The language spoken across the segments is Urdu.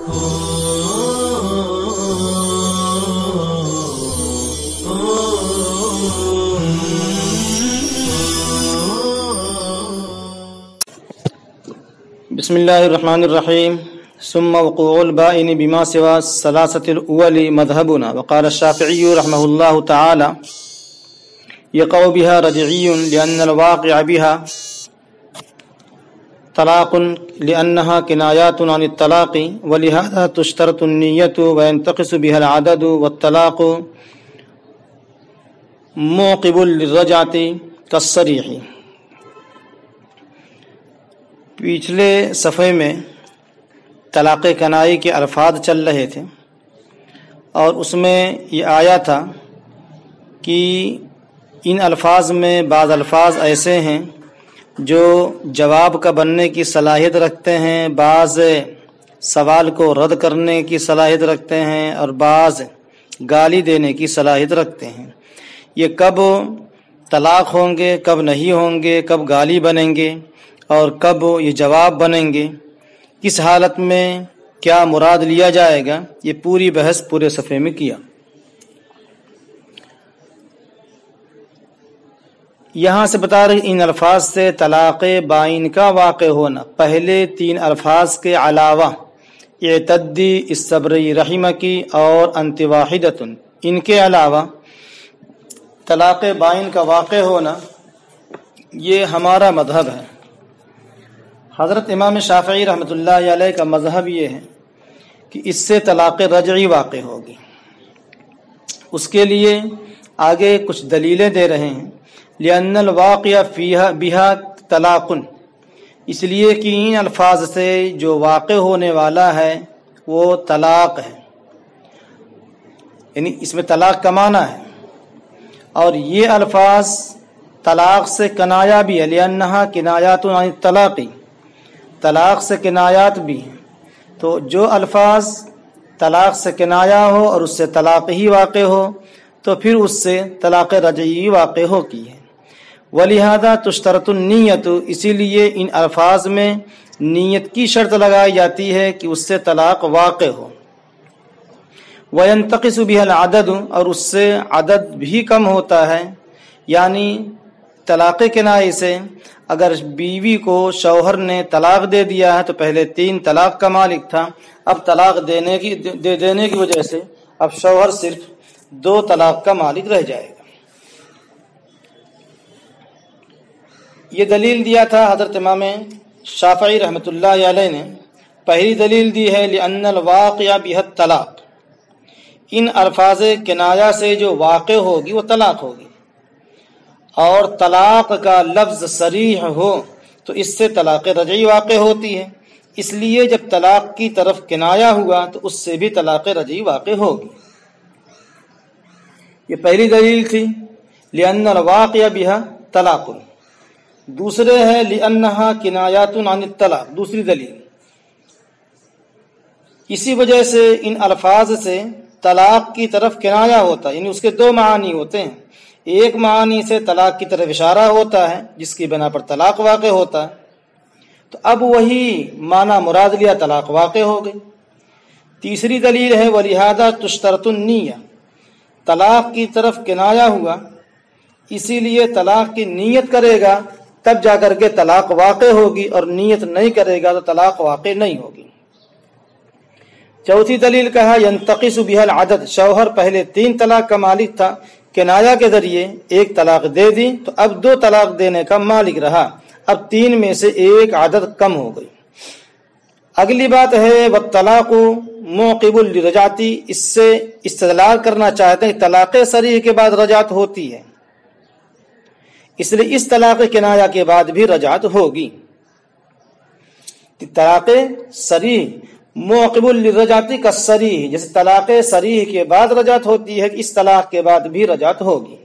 بسم اللہ الرحمن الرحیم ثم وقوع البائن بما سوى الثلاثة الأول مذهبنا وقال الشافعي رحمه الله تعالى يقع بها رجعي لأن الواقع بها طلاق لأنها كنايات عن الطلاق ولهذا تشترط النية وينتقص بها العدد والطلاق موقب للرجعة كالصريح۔ پچھلے صفحے میں طلاق کنائی کے الفاظ چل رہے تھے اور اس میں یہ آیا تھا کہ ان الفاظ میں بعض الفاظ ایسے ہیں جو جواب کا بننے کی صلاحیت رکھتے ہیں، بعض سوال کو رد کرنے کی صلاحیت رکھتے ہیں اور بعض گالی دینے کی صلاحیت رکھتے ہیں۔ یہ کب طلاق ہوں گے، کب نہیں ہوں گے، کب گالی بنیں گے اور کب یہ جواب بنیں گے، کس حالت میں کیا مراد لیا جائے گا، یہ پوری بحث پورے صفحے میں کیا۔ یہاں سے بتا رہے ان الفاظ سے طلاق بائن کا واقع ہونا پہلے تین الفاظ کے علاوہ اعتدی، استبری رحمکی اور انت واحدۃ، ان کے علاوہ طلاق بائن کا واقع ہونا یہ ہمارا مذہب ہے۔ حضرت امام شافعی رحمۃ اللہ علیہ کا مذہب یہ ہے کہ اس سے طلاق رجعی واقع ہوگی۔ اس کے لیے آگے کچھ دلیلیں دے رہے ہیں۔ لأن الواقع فیہا بہا طلاق، اس لیے کہ ان الفاظ سے جو واقع ہونے والا ہے وہ طلاق ہے، یعنی اس میں طلاق کا معنی ہے، اور یہ الفاظ طلاق سے کنایا بھی ہے۔ لأنہا کنایات عن الطلاق، طلاق سے کنایات بھی ہیں، تو جو الفاظ طلاق سے کنایا ہو اور اس سے طلاق ہی واقع ہو تو پھر اس سے طلاق رجعی واقع ہوتی ہے۔ وَلِهَذَا تُشْتَرَطُ النِّيَّةُ، اسی لیے ان الفاظ میں نیت کی شرط لگائی جاتی ہے کہ اس سے طلاق واقع ہو۔ وَيَنْتَقِصُ بِهَا الْعَدَدُ، اور اس سے عدد بھی کم ہوتا ہے، یعنی طلاق کنائی سے اگر بیوی کو شوہر نے طلاق دے دیا ہے تو پہلے 3 طلاق کا مالک تھا، اب طلاق دینے کی وجہ سے اب شوہر صرف 2 طلاق کا مالک رہ جائے گا۔ یہ دلیل دیا تھا حضرت امام شافعی رحمۃ اللہ علیہ نے۔ پہلی دلیل دی ہے لأن الواقع بها الطلاق، ان الفاظ کنایا سے جو واقع ہوگی وہ طلاق ہوگی، اور طلاق کا لفظ صریح ہو تو اس سے طلاق رجعی واقع ہوتی ہے، اس لیے جب طلاق کی طرف کنایا ہوا تو اس سے بھی طلاق رجعی واقع ہوگی۔ یہ پہلی دلیل تھی لأن الواقع بها طلاق۔ دوسرے ہے لأنہا کنایات عن الطلاق، دوسری دلیل، اسی وجہ سے ان الفاظ سے طلاق کی طرف کنایا ہوتا ہے، یعنی اس کے 2 معنی ہوتے ہیں۔ ایک معنی سے طلاق کی طرف اشارہ ہوتا ہے جس کی بنا پر طلاق واقع ہوتا ہے، تو اب وہی معنی مراد لیا، طلاق واقع ہو گئی۔ تیسری دلیل ہے وَلِهَذَا تُشْتَرَطُ النِّيَّةُ، طلاق کی طرف کنایا ہوا اسی لیے طلاق کی نیت کرے گا تب جا کر کے طلاق واقع ہوگی، اور نیت نہیں کرے گا تو طلاق واقع نہیں ہوگی۔ چوتھی دلیل کہا ينتقص بها العدد، شوہر پہلے 3 طلاق کا مالک تھا، کنایا کے ذریعے 1 طلاق دے دی تو اب 2 طلاق دینے کا مالک رہا، اب 3 میں سے 1 عدد کم ہو گئی۔ اگلی بات ہے والطلاق موقب للرجعۃ، اس سے استدلال کرنا چاہتے ہیں کہ طلاق صریح کے بعد رجعت ہوتی ہے، اس لیے اس طلاق کنایا کے بعد بھی رجعت ہوگی۔ طلاق صریح موقب للرجعۃ کالصریح، جیسے طلاق صریح کے بعد رجعت ہوتی ہے، اس طلاق کے بعد بھی رجعت ہوگی۔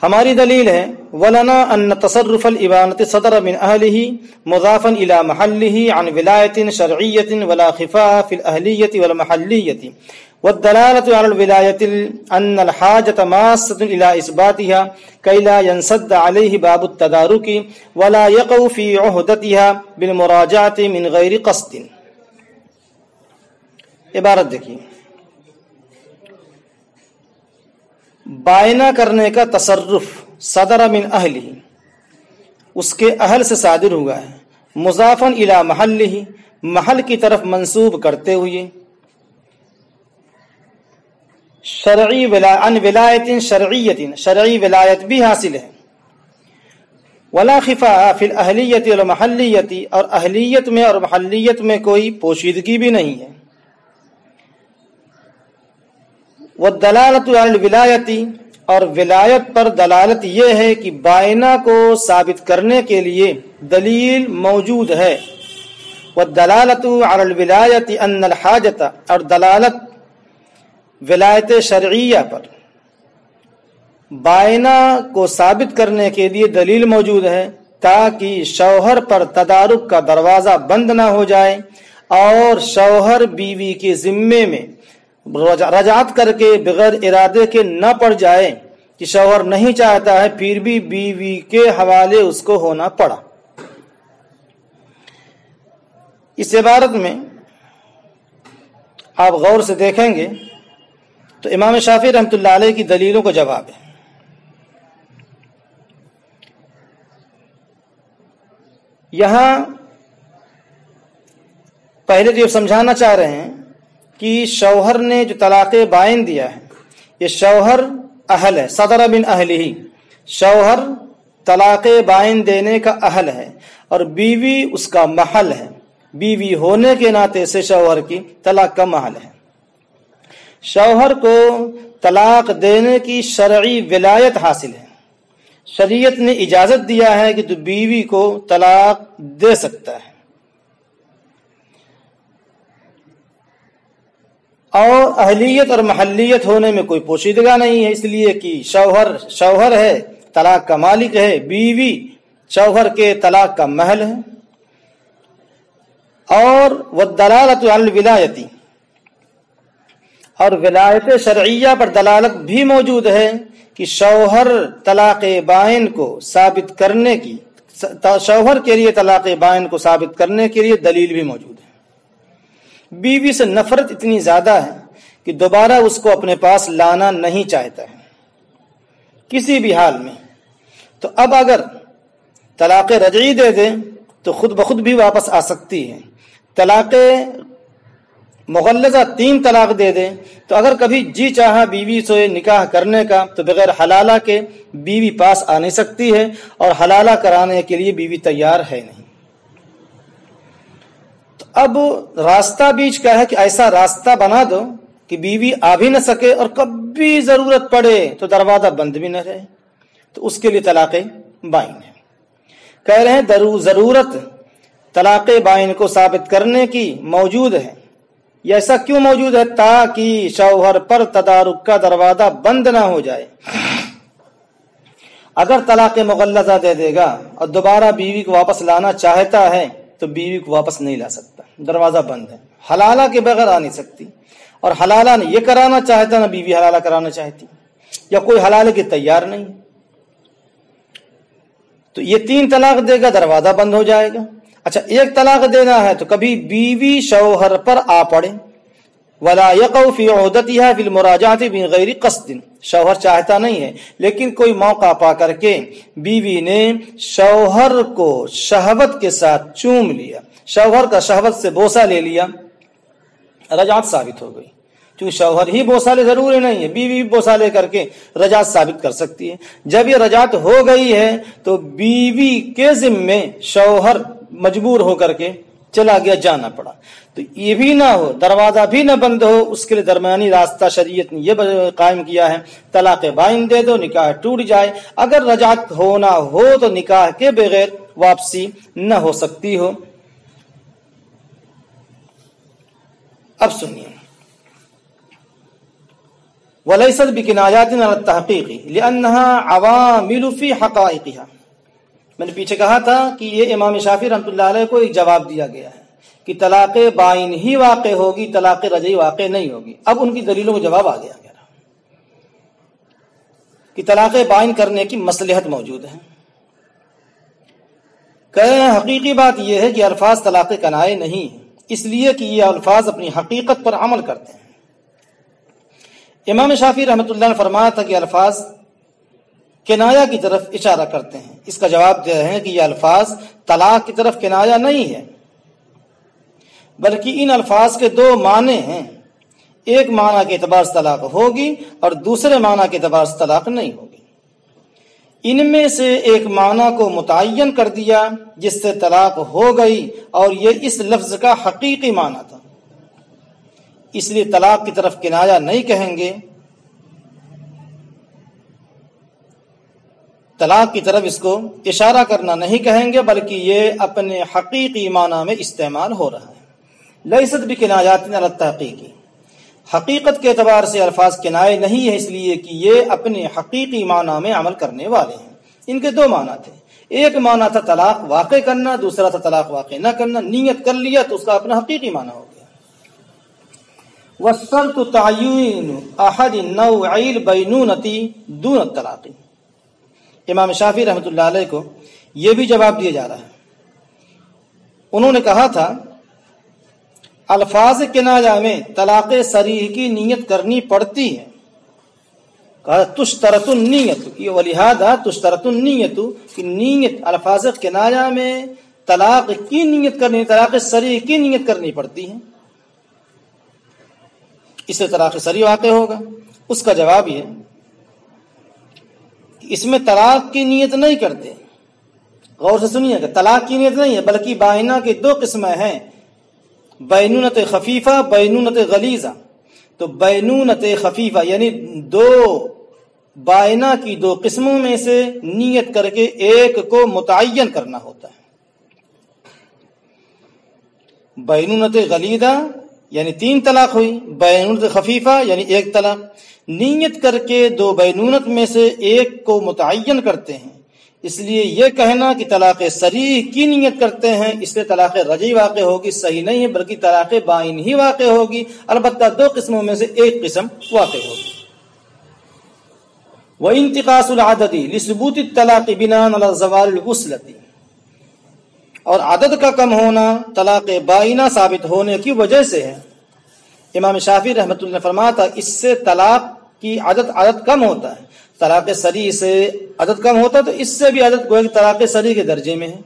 ہماری دلیل ہے وَلَنَا أَنَّ تَصَرُّفَ الْإِبَانَةِ صَدَرَ مِنْ أَهْلِهِ مُضَافًا إِلَى مَحَلِّهِ عَنْ وِلَايَةٍ شَرْعِيَّةٍ وَلَا خِفَاءَ فِي الْأَهْلِيَّةِ وَالْمَحَلِّيَّةِ والدلالة على الولاية أن الحاجة ماسة إلى إثباتها كي لا ينسد عليه باب التدارك ولا يقع في عهدتها بالمراجعة من غير قصد۔ عبارت دیکھیے، بائنا کرنے کا تصرف صدر من اہلہ، اس کے اہل سے صادر ہوا ہے، مضافن الی محلہ، محل کی طرف منسوب کرتے ہوئے، شرعی عن ولایت شرعیت، شرعی ولایت بھی حاصل ہے، ولا خفاء فی الاہلیت والمحلیت، اور اہلیت میں اور محلیت میں کوئی پوشیدگی بھی نہیں ہے، والدلالۃ علی الولایت، اور ولایت پر دلالت یہ ہے کہ بائنا کو ثابت کرنے کے لیے دلیل موجود ہے، والدلالۃ علی الولایت ان الحاجۃ، اور دلالت ولایت شرعیہ پر بائنا کو ثابت کرنے کے لیے دلیل موجود ہے تاکہ شوہر پر تدارک کا دروازہ بند نہ ہو جائے اور شوہر بیوی کے ذمے میں رجعت کر کے بغیر ارادے کے نہ پڑ جائے کہ شوہر نہیں چاہتا ہے پھر بھی بیوی کے حوالے اس کو ہونا پڑا۔ اس عبارت میں آپ غور سے دیکھیں گے تو امام شافعی رحمۃ اللہ علیہ کی دلیلوں کا جواب ہے۔ یہاں پہلے تو یہ سمجھانا چاہ رہے ہیں کہ شوہر نے جو طلاق بائن دیا ہے یہ شوہر اہل ہے، صدر من اہلہ، شوہر طلاق بائن دینے کا اہل ہے اور بیوی اس کا محل ہے، بیوی ہونے کے ناطے سے شوہر کی طلاق کا محل ہے۔ شوہر کو طلاق دینے کی شرعی ولایت حاصل ہے، شریعت نے اجازت دیا ہے کہ تو بیوی کو طلاق دے سکتا ہے، اور اہلیت اور محلیت ہونے میں کوئی پوشیدگی نہیں ہے، اس لیے کہ شوہر ہے، طلاق کا مالک ہے، بیوی شوہر کے طلاق کا محل ہے، اور والدلالۃ علی الولایت، اور ولایت شرعیہ پر دلالت بھی موجود ہے کہ شوہر طلاق بائن کو ثابت کرنے کی، شوہر کے لیے طلاق بائن کو ثابت کرنے کے لیے دلیل بھی موجود ہے۔ بیوی سے نفرت اتنی زیادہ ہے کہ دوبارہ اس کو اپنے پاس لانا نہیں چاہتا ہے کسی بھی حال میں، تو اب اگر طلاق رجعی دے دے تو خود بخود بھی واپس آ سکتی ہے، طلاق مغلظہ 3 طلاق دے دے تو اگر کبھی جی چاہا بیوی سے نکاح کرنے کا تو بغیر حلالہ کے بیوی پاس آ نہیں سکتی ہے، اور حلالہ کرانے کے لیے بیوی تیار ہے نہیں۔ تو اب راستہ بیچ کا ہے کہ ایسا راستہ بنا دو کہ بیوی آ بھی نہ سکے اور کبھی ضرورت پڑے تو دروازہ بند بھی نہ رہے، تو اس کے لیے طلاق بائن ہے۔ کہہ رہے ہیں ضرورت طلاق بائن کو ثابت کرنے کی موجود ہے، یہ ایسا کیوں موجود ہے؟ تاکہ شوہر پر تدارک کا دروازہ بند نہ ہو جائے۔ اگر طلاق مغلظہ دے دے گا اور دوبارہ بیوی کو واپس لانا چاہتا ہے تو بیوی کو واپس نہیں لا سکتا، دروازہ بند ہے، حلالہ کے بغیر آ نہیں سکتی، اور حلالہ نہ یہ کرانا چاہتا نہ بیوی حلالہ کرانا چاہتی، یا کوئی حلالہ کی تیار نہیں، تو یہ 3 طلاق دے گا دروازہ بند ہو جائے گا۔ اچھا 1 طلاق دینا ہے تو کبھی بیوی شوہر پر آ پڑے، ولا يقع في عودتها في المراجعة بغیر قصد، شوہر چاہتا نہیں ہے لیکن کوئی موقع پا کر کے بیوی نے شوہر کو شہوت کے ساتھ چوم لیا، شوہر کا شہوت سے بوسہ لے لیا، رجعت ثابت ہو گئی، کیونکہ شوہر ہی بوسہ لے ضروری نہیں ہے، بیوی بھی بوسہ لے کر کے رجعت ثابت کر سکتی ہے۔ جب یہ رجعت ہو گئی ہے تو بیوی کے ذمے شوہر مجبور ہو کر کے چلا گیا، جانا پڑا، تو یہ بھی نہ ہو، دروازہ بھی نہ بند ہو، اس کے لیے درمیانی راستہ شریعت نے یہ قائم کیا ہے، طلاق بائن دے دو، نکاح ٹوٹ جائے، اگر رجعت ہونا ہو تو نکاح کے بغیر واپسی نہ ہو سکتی ہو۔ اب سنیے، وَلَيْسَتْ بِكِنَايَاتٍ عَلَى التَّحْقِيقِ لِأَنَّهَا عَوَامِلُ فِي حَقَائِقِهَا۔ میں نے پیچھے کہا تھا کہ یہ امام شافعی رحمۃ اللہ علیہ کو ایک جواب دیا گیا ہے کہ طلاق بائن ہی واقع ہوگی، طلاق رجعی واقع نہیں ہوگی۔ اب ان کی دلیلوں کو جواب آ گیا کہ طلاق بائن کرنے کی مصلحت موجود ہے۔ کہہ رہے ہیں حقیقی بات یہ ہے کہ الفاظ طلاق کنائے نہیں، اس لیے کہ یہ الفاظ اپنی حقیقت پر عمل کرتے ہیں۔ امام شافعی رحمۃ اللہ نے فرمایا تھا کہ الفاظ کنایا کی طرف اشارہ کرتے ہیں۔ اس کا جواب دے رہے ہیں کہ یہ الفاظ طلاق کی طرف کنایا نہیں ہے، بلکہ ان الفاظ کے دو معنی ہیں، ایک معنی کے اعتبار سے طلاق ہوگی اور دوسرے معنی کے اعتبار سے طلاق نہیں ہوگی۔ ان میں سے ایک معنی کو متعین کر دیا جس سے طلاق ہو گئی، اور یہ اس لفظ کا حقیقی معنی تھا، اس لیے طلاق کی طرف کنایا نہیں کہیں گے، طلاق کی طرف اس کو اشارہ کرنا نہیں کہیں گے، بلکہ یہ اپنے حقیقی معنی میں استعمال ہو رہا ہے۔ لیست بکنایات علی التحقیق، حقیقت کے اعتبار سے الفاظ کنائے نہیں ہے، اس لیے کہ یہ اپنے حقیقی معنی میں عمل کرنے والے ہیں۔ ان کے دو معنی تھے، ایک معنی تھا طلاق واقع کرنا، دوسرا تھا طلاق واقع نہ کرنا۔ نیت کر لیا تو اس کا اپنا حقیقی معنی ہو گیا۔ وَالشَّرْطُ تَعْیِینُ أَحَدِ النَّوْعَیِ الْبَیْنُونَةِ دُونَ الطلاق، امام شافعی رحمۃ اللہ علیہ کو یہ بھی جواب دیا جا رہا ہے۔ انہوں نے کہا تھا الفاظ کنایہ میں طلاق صریح کی نیت کرنی پڑتی ہے، کہا تشترط النیت، ولہذا تشترط النیت، کہ نیت الفاظ کنایہ میں طلاق کی نیت کرنی، طلاق صریح کی نیت کرنی پڑتی ہے، اس سے طلاق صریح واقع ہوگا۔ اس کا جواب یہ اس میں طلاق کی نیت نہیں کرتے، غور سے سنیے گا، طلاق کی نیت نہیں ہے، بلکہ بائنہ کی دو قسمیں ہیں، بینونت خفیفہ، بینونت غلیظہ۔ تو بینونت خفیفہ یعنی دو بائنہ کی دو قسموں میں سے نیت کر کے ایک کو متعین کرنا ہوتا ہے۔ بینونت غلیظہ یعنی 3 طلاق ہوئی، بینونت خفیفہ یعنی 1 طلاق۔ نیت کر کے دو بینونت میں سے ایک کو متعین کرتے ہیں، اس لیے یہ کہنا کہ طلاق صریح کی نیت کرتے ہیں اس لیے طلاق رجعی واقع ہوگی صحیح نہیں ہے، بلکہ طلاق بائن ہی واقع ہوگی، البتہ 2 قسموں میں سے ایک قسم واقع ہوگی۔ وَانتقاص العدد لثبوت الطلاق بناء على زوال الوصلة، اور عدد کا کم ہونا طلاق بائنہ ثابت ہونے کی وجہ سے ہے۔ امام شافعی رحمۃ اللہ نے فرمایا تھا اس سے طلاق کی عدد کم ہوتا ہے، طلاق صریح سے عدد کم ہوتا ہے، تو اس سے بھی عدد گویا کہ طلاق صریح کے درجے میں ہے۔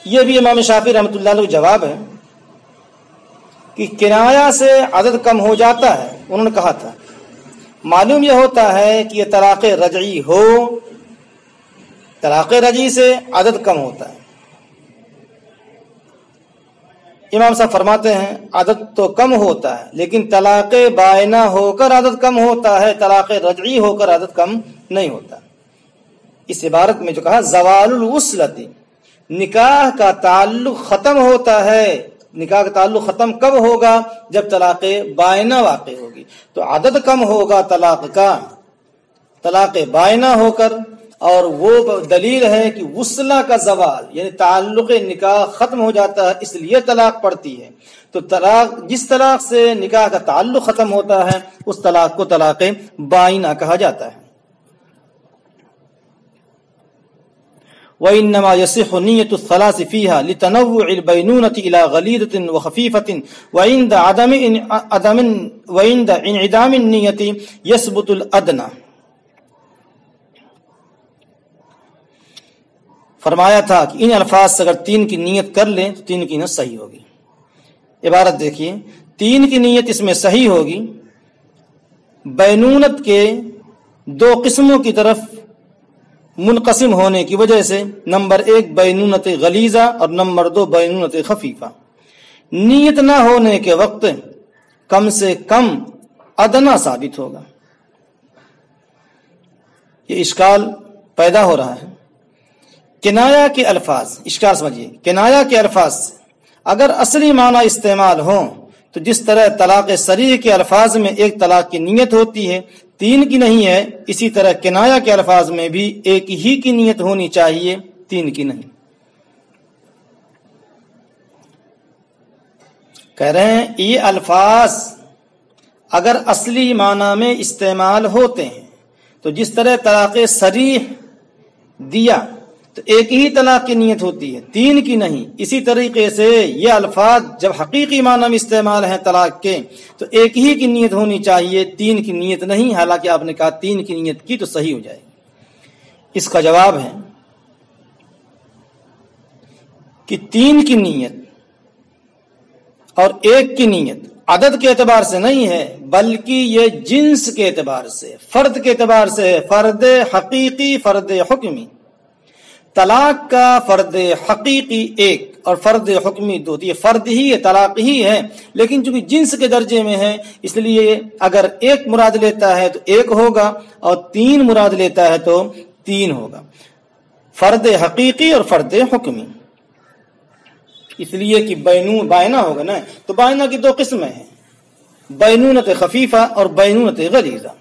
یہ بھی امام شافعی رحمۃ اللہ علیہ کا جواب ہے کہ کنایہ سے عدد کم ہو جاتا ہے۔ انہوں نے کہا تھا معلوم یہ ہوتا ہے کہ یہ طلاق رجعی ہو، طلاق رجعی سے عدد کم ہوتا ہے۔ امام صاحب فرماتے ہیں عدد تو کم ہوتا ہے لیکن طلاق بائنہ ہو کر عدد کم ہوتا ہے، طلاق رجعی ہو کر عدد کم نہیں ہوتا۔ اس عبارت میں جو کہا زوال الوصلۃ، نکاح کا تعلق ختم ہوتا ہے۔ نکاح کا تعلق ختم کب ہوگا؟ جب طلاق بائنہ واقع ہوگی، تو عدد کم ہوگا طلاق کا طلاق بائنہ ہو کر، اور وہ دلیل ہے کہ وصلہ کا زوال یعنی تعلق نکاح ختم ہو جاتا ہے، اس لیے طلاق پڑتی ہے۔ تو طلاق جس طلاق سے نکاح کا تعلق ختم ہوتا ہے اس طلاق کو طلاق بائنہ کہا جاتا ہے۔ وَإِنَّمَا يَصِحُّ نِيَّةُ الثَّلَاثِ فِيهَا لِتَنَوُّعِ الْبَيْنُونَةِ إِلَى غَلِيظَةٍ وَخَفِيفَةٍ وَعِنْدَ انْعِدَامِ النِّيَّةِ يَثْبُتُ الْأَدْنَى۔ فرمایا تھا کہ ان الفاظ سے اگر 3 کی نیت کر لیں تو 3 کی نیت صحیح ہوگی۔ عبارت دیکھیے، 3 کی نیت اس میں صحیح ہوگی بینونت کے 2 قسموں کی طرف منقسم ہونے کی وجہ سے، نمبر 1 بینونت غلیظہ اور نمبر 2 بینونت خفیفہ۔ نیت نہ ہونے کے وقت کم سے کم ادنا ثابت ہوگا۔ یہ اشکال پیدا ہو رہا ہے۔ کنایہ کے الفاظ، اشکال سمجھیے، کنایہ کے الفاظ سے اگر اصلی معنی استعمال ہوں تو جس طرح طلاق صریح کے الفاظ میں 1 طلاق کی نیت ہوتی ہے، 3 کی نہیں ہے، اسی طرح کنایہ کے الفاظ میں بھی 1 ہی کی نیت ہونی چاہیے، 3 کی نہیں۔ کہہ رہے ہیں یہ الفاظ اگر اصلی معنی میں استعمال ہوتے ہیں تو جس طرح طلاق صریح دیا تو تو ایک ہی طلاق کی نیت ہوتی ہے، تین کی نہیں۔ اسی طریقے سے یہ الفاظ جب حقیقی معنی میں استعمال ہیں طلاق کے تو ایک ہی کی نیت ہونی چاہیے، تین کی نیت نہیں، حالانکہ آپ نے کہا تین کی نیت کی تو صحیح ہو جائے گی۔ اس کا جواب ہے کہ تین کی نیت اور ایک کی نیت عدد کے اعتبار سے نہیں ہے، بلکہ یہ جنس کے اعتبار سے، فرد کے اعتبار سے ہے، فرد حقیقی، فرد حکمی۔ طلاق کا فرد حقیقی ایک اور فرد حکمی دو، یہ فرد ہی ہے، طلاق ہی ہے، لیکن چونکہ جنس کے درجے میں ہے اس لیے اگر ایک مراد لیتا ہے تو ایک ہوگا اور تین مراد لیتا ہے تو تین ہوگا، فرد حقیقی اور فرد حکمی۔ اس لیے کہ بائنہ ہوگا نا، تو بائنہ کی دو قسمیں ہیں، بینونت خفیفہ اور بینونت غلیظہ۔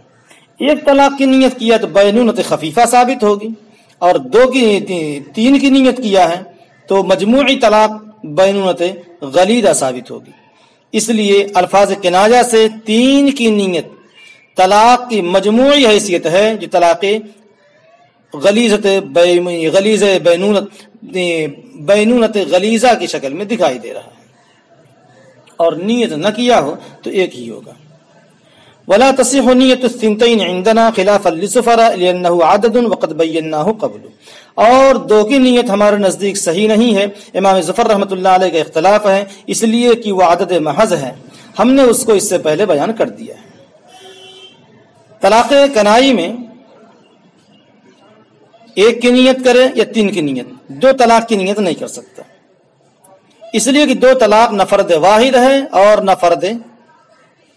ایک طلاق کی نیت کیا تو بینونت خفیفہ ثابت ہوگی، اور تین کی نیت کیا ہے تو مجموعی طلاق بینونت غلیظہ ثابت ہوگی۔ اس لیے الفاظ کنایہ سے تین کی نیت طلاق کی مجموعی حیثیت ہے، جو طلاق بینونت غلیظہ کی شکل میں دکھائی دے رہا ہے، اور نیت نہ کیا ہو تو ایک ہی ہوگا۔ ولا تصح نیت الثنتین عندنا خلافا للسفراء لانه عدد وقد بیناه قبل، اور دو کی نیت ہمارے نزدیک صحیح نہیں ہے، امام ظفر رحمۃ اللہ علیہ کا اختلاف ہے، اس لیے کہ وہ عدد محض ہے، ہم نے اس کو اس سے پہلے بیان کر دیا ہے۔ طلاق کنائی میں ایک کی نیت کرے یا تین کی نیت، دو طلاق کی نیت نہیں کر سکتا، اس لیے کہ دو طلاق نہ فرد واحد ہے اور نہ فرد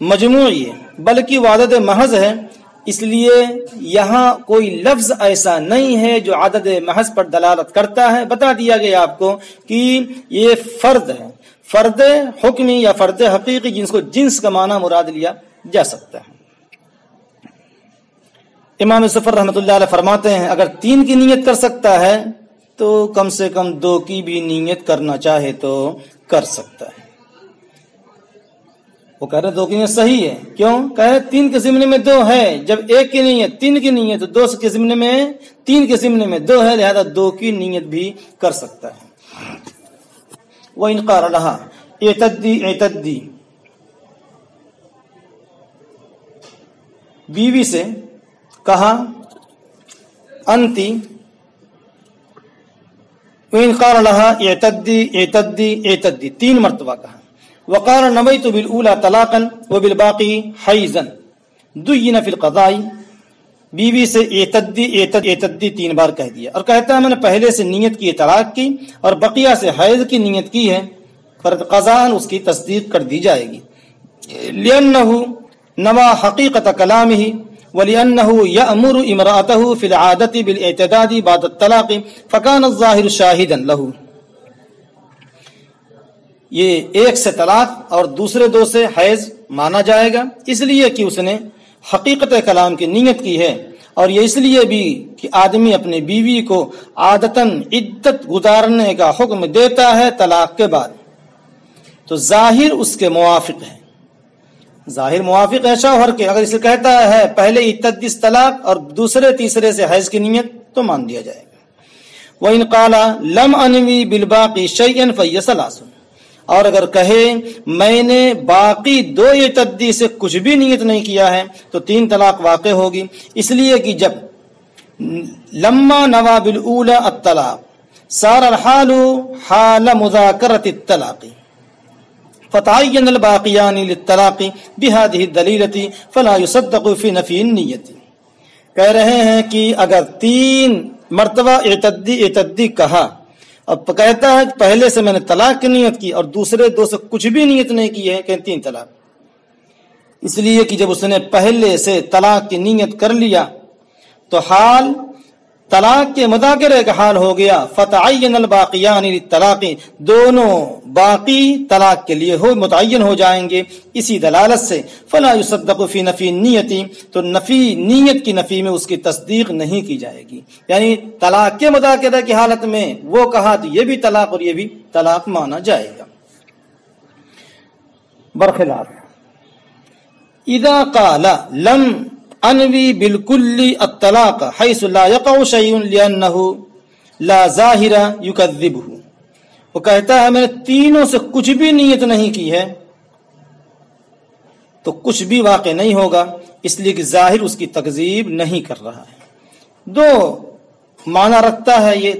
مجموعی ہے، بلکہ وہ عدد محض ہے۔ اس لیے یہاں کوئی لفظ ایسا نہیں ہے جو عدد محض پر دلالت کرتا ہے۔ بتا دیا گیا آپ کو کہ یہ فرد ہے، فرد حکمی یا فرد حقیقی، جس کو جنس کا معنی مراد لیا جا سکتا ہے۔ امام ظفر رحمۃ اللہ علیہ فرماتے ہیں اگر تین کی نیت کر سکتا ہے تو کم سے کم دو کی بھی نیت کرنا چاہے تو کر سکتا ہے۔ وہ کہہ رہے دو کی نیت صحیح ہے، کیوں؟ کہہ رہے تین کے ضمن میں دو ہے، جب ایک کی نیت تین کی نیت تو دو کے ضمن میں تین کے ضمن میں دو ہے، لہذا دو کی نیت بھی کر سکتا ہے۔ وَإِنْ قَالَ لَهَا اعتدی، بیوی سے کہا انتی، وَإِنْ قَالَ لَهَا اعتدی تین مرتبہ کہا، وقال نویت بالاولى طلاقا وبالباقی حیزا دین فی القضاء، بیوی سے اعتدی تین بار کہہ دیا اور کہتا ہے میں نے پہلے سے نیت کی طلاق کی اور بقیہ سے حیض کی نیت کی ہے، فرد قضاء اس کی تصدیق کر دی جائے گی، لأنه نوى حقیقت کلامه ولأنه يأمر امرأته في العادة بالاعتداد بعد الطلاق فكان الظاهر شاهدا له۔ یہ ایک سے طلاق اور دوسرے دو سے حیض مانا جائے گا، اس لیے کہ اس نے حقیقت کلام کی نیت کی ہے، اور یہ اس لیے بھی کہ آدمی اپنے بیوی کو عادتاً عدت گزارنے کا حکم دیتا ہے طلاق کے بعد، تو ظاہر اس کے موافق ہے، ظاہر موافق ہے شوہر کے۔ اگر اسے کہتا ہے پہلے عدت طلاق اور دوسرے تیسرے سے حیض کی نیت تو مان دیا جائے گا۔ وَإِنْ قَالَ لَمْ أَنْوِ بِالْبَاقِي شَيْئًا فَهِيَ ثَلَاثٌ، اور اگر کہے میں نے باقی دو اعتدی سے کچھ بھی نیت نہیں کیا ہے تو تین طلاق واقع ہوگی، اس لیے کہ جب لما نوى بالاولى الطلاق صار الحال حال مذاکرة الطلاق فتعین الباقیان للطلاق بهذه الدلیلة فلا يصدق في نفی النیت۔ کہہ رہے ہیں کہ اگر تین مرتبہ اعتدی کہا اب کہتا ہے پہلے سے میں نے طلاق کی نیت کی اور دوسرے دو سے کچھ بھی نیت نہیں کی ہے کہ تین طلاق، اس لیے کہ جب اس نے پہلے سے طلاق کی نیت کر لیا تو حال طلاق کے مذاکرے کا حال ہو گیا، فتعین الباقیان للطلاق، دونوں باقی طلاق کے لیے متعین ہو جائیں گے اسی دلالت سے، فلا يصدق فی نفی النیت، تو نیت کی نفی میں اس کی تصدیق نہیں کی جائے گی، یعنی طلاق کے مذاکرے کی حالت میں وہ کہا تو یہ بھی طلاق اور یہ بھی طلاق مانا جائے گا۔ برخلاف اذا قال لم انوی بالکل الطلاق حیث لا یقع شیء لانه لا ظاہر یکذبہ، وہ کہتا ہے میں نے تینوں سے کچھ بھی نیت نہیں کی ہے تو کچھ بھی واقع نہیں ہوگا، اس لیے کہ ظاہر اس کی تکذیب نہیں کر رہا ہے۔ دو معنی رکھتا ہے یہ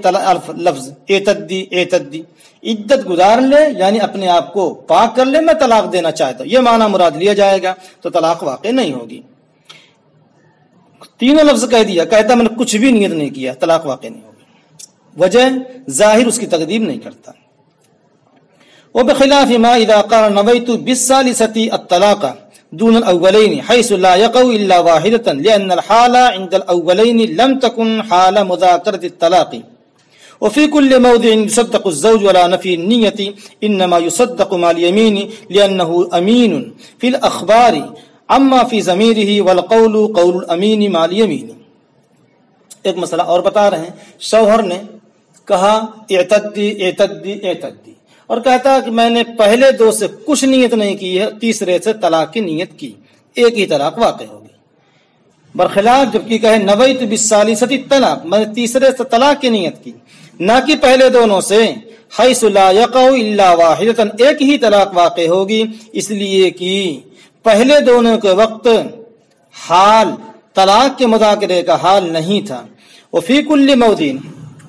لفظ اعتدی، عدت گزار لے یعنی اپنے آپ کو پاک کر لے، میں طلاق دینا چاہتا ہوں، یہ معنی مراد لیا جائے گا تو طلاق واقع نہیں ہوگی۔ تینوں لفظ کہہ دیا، کہتا میں نے کچھ بھی نیت نہیں کیا، طلاق واقع نہیں ہوگی، وجہ ظاہر اس کی تکذیب نہیں کرتا۔ وبخلاف ما اذا قال نويت بالثالثه الطلاق دون الاولين حيث لا يقع الا واحده لان الحال عند الاولين لم تكن حال مذاكره الطلاق، وفي كل موضع يصدق الزوج ولا نفي النية، انما يصدق مع اليمين لانه امين في الاخبار اما في ضميره والقول قول الامين مع اليمين۔ ایک مسئلہ اور بتا رہے ہیں، شوہر نے کہا اعتدی اور کہتا کہ میں نے پہلے دو سے کچھ نیت نہیں کی ہے، تیسرے سے طلاق کی نیت کی، ایک ہی طلاق واقع ہوگی۔ برخلاف جبکہ کہے نویت بالثالثۃ الطلاق، میں نے تیسرے سے طلاق کی نیت کی، نہ کہ پہلے دونوں سے، حیث لا یقع الا واحدۃ، ایک ہی طلاق واقع ہوگی، اس لیے کہ پہلے دونوں کے وقت حال طلاق کے مذاکرے کا حال نہیں تھا۔ وفی کل موضع،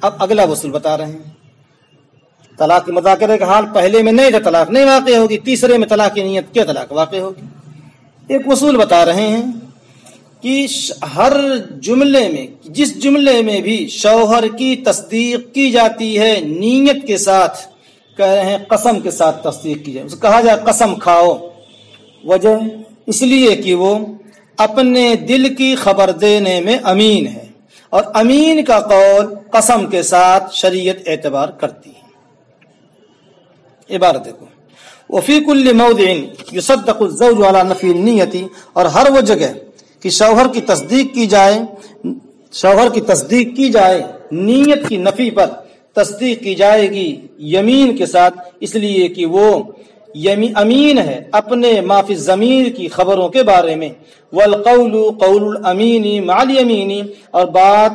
اب اگلا وصول بتا رہے ہیں، طلاق کے مذاکرے کا حال پہلے میں نہیں تھا، طلاق نہیں واقع ہوگی، تیسرے میں طلاق کی نیت کیا طلاق واقع ہوگی۔ ایک وصول بتا رہے ہیں کہ ہر جملے میں، جس جملے میں بھی شوہر کی تصدیق کی جاتی ہے نیت کے ساتھ، کہہ رہے ہیں قسم کے ساتھ تصدیق کی جائے، اسے کہا جائے قسم کھاؤ، وجہ اس لیے کہ وہ اپنے دل کی خبر دینے میں امین ہے، اور امین کا قول قسم کے ساتھ شریعت اعتبار کرتی ہے۔ عبارت دیکھو، وفی کل موضع یصدق الزوج علی نفی النیت، اور ہر وہ جگہ کہ شوہر کی تصدیق کی جائے نیت کی نفی پر تصدیق کی جائے گی یمین کے ساتھ، اس لیے کہ وہ امین ہے اپنے ما فی الضمیر کی خبروں کے بارے میں، والقول قول الامین مع الیمین، اور بات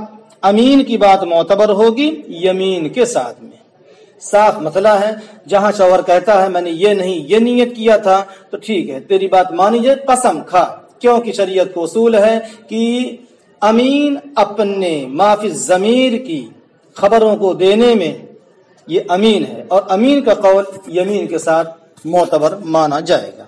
امین کی بات معتبر ہوگی یمین کے ساتھ میں۔ صاف مسئلہ ہے، جہاں شوہر کہتا ہے میں نے یہ نہیں یہ نیت کیا تھا تو ٹھیک ہے تیری بات مانی جائے، قسم کھا، کیونکہ شریعت کو اصول ہے کہ امین اپنے ما فی الضمیر کی خبروں کو دینے میں یہ امین ہے، اور امین کا قول یمین کے ساتھ معتبر مانا جائے گا۔